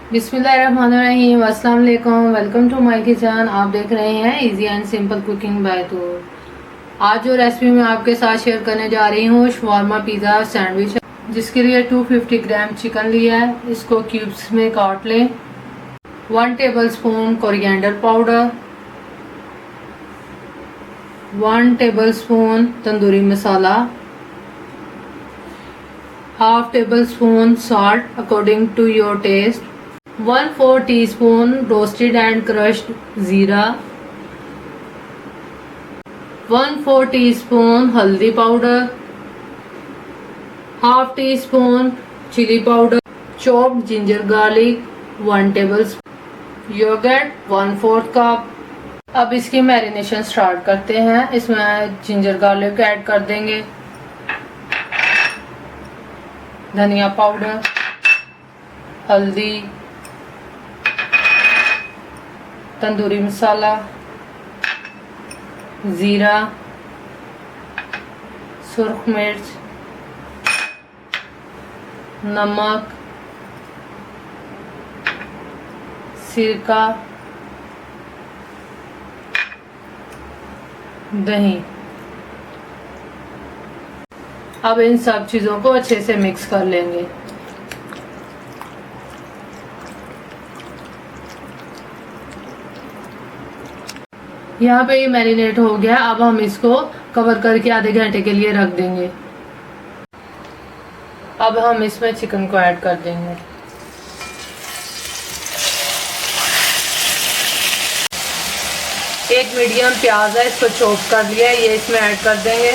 बिस्मिल्लाहिर्रहमानिर्रहीम, अस्सलाम वालेकुम। Welcome to my kitchen. आप देख रहे हैं easy and simple cooking by Toor. आज जो रेसिपी मैं आपके साथ शेयर करने जा रही हूँ शवारमा पिज़्ज़ा सैंडविच, जिसके लिए 250 ग्राम चिकन लिया है। इसको क्यूब्स में काट लें। 1 tablespoon coriander powder, 1 tablespoon tandoori masala, half tablespoon salt according to your taste, 1/4 teaspoon roasted and crushed jeera, 1/4 teaspoon haldi powder, half teaspoon chilli powder, chopped ginger garlic 1 tablespoon, yoghurt 1/4 cup. अब इसकी marination start करते हैं। इसमें ginger garlic add कर देंगे, धनिया powder, हल्दी, तंदूरी मसाला, जीरा, सुर्ख मिर्च, नमक, सिरका, दही। अब इन सब चीज़ों को अच्छे से मिक्स कर लेंगे। यहाँ पे ये मैरिनेट हो गया। अब हम इसको कवर करके आधे घंटे के लिए रख देंगे। अब हम इसमें चिकन को ऐड कर देंगे। एक मीडियम प्याज है, इसको चॉप कर लिया है, ये इसमें ऐड कर देंगे।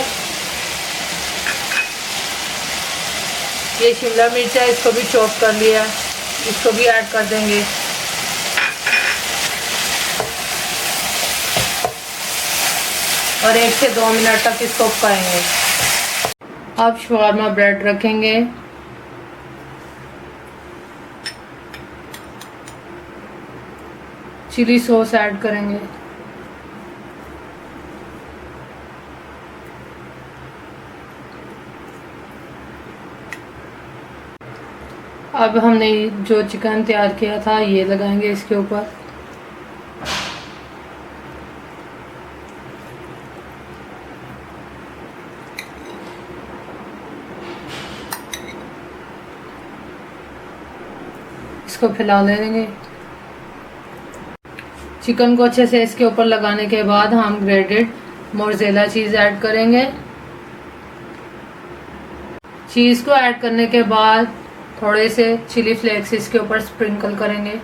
ये शिमला मिर्च है, इसको भी चॉप कर लिया, इसको भी ऐड कर देंगे। और 1 से 2 मिनट तक इसको पकाएंगे। अब शवारमा ब्रेड रखेंगे, चिली सॉस ऐड करेंगे, अब हमने जो चिकन तैयार किया था ये लगाएंगे इसके ऊपर। इसको फैला लेंगे। चिकन को अच्छे से इसके ऊपर लगाने के बाद हम ग्रेटेड मोज़रेला चीज़ ऐड करेंगे। चीज़ को ऐड करने के बाद थोड़े से चिली फ्लेक्स इसके ऊपर स्प्रिंकल करेंगे।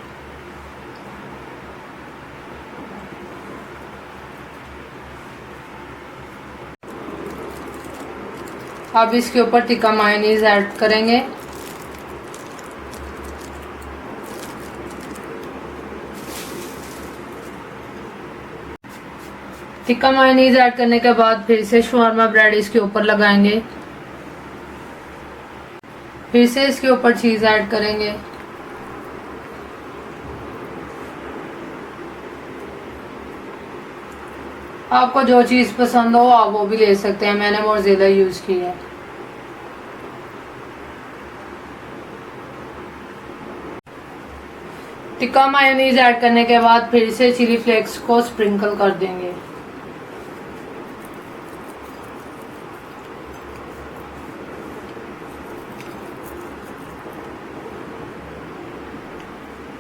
अब इसके ऊपर टिक्का मायोनीज ऐड करेंगे। टिक्का मायोनीज ऐड करने के बाद फिर से शवारमा ब्रेड इसके ऊपर लगाएंगे। फिर से इसके ऊपर चीज़ ऐड करेंगे। आपको जो चीज़ पसंद हो आप वो भी ले सकते हैं, मैंने मोज़रेला यूज़ की है। टिक्का मायोनीज ऐड करने के बाद फिर से चिली फ्लेक्स को स्प्रिंकल कर देंगे।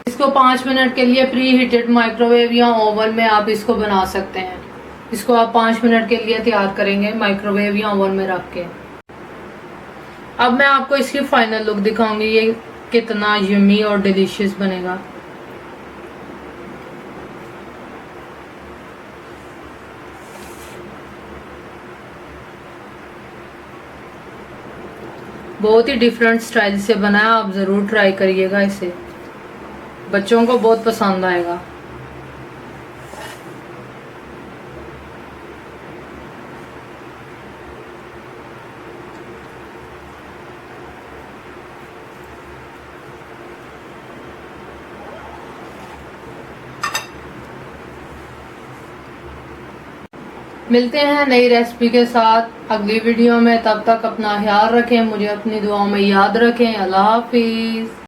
इसको 5 मिनट के लिए प्री हीटेड माइक्रोवेव या ओवन में आप इसको बना सकते हैं। इसको आप 5 मिनट के लिए तैयार करेंगे माइक्रोवेव या ओवन में रख के। अब मैं आपको इसकी फाइनल लुक दिखाऊंगी, ये कितना यम्मी और डिलीशियस बनेगा। बहुत ही डिफरेंट स्टाइल से बना है, आप ज़रूर ट्राई करिएगा इसे, बच्चों को बहुत पसंद आएगा। मिलते हैं नई रेसिपी के साथ अगली वीडियो में। तब तक अपना ख्याल रखें, मुझे अपनी दुआओं में याद रखें। अल्लाह हाफिज़।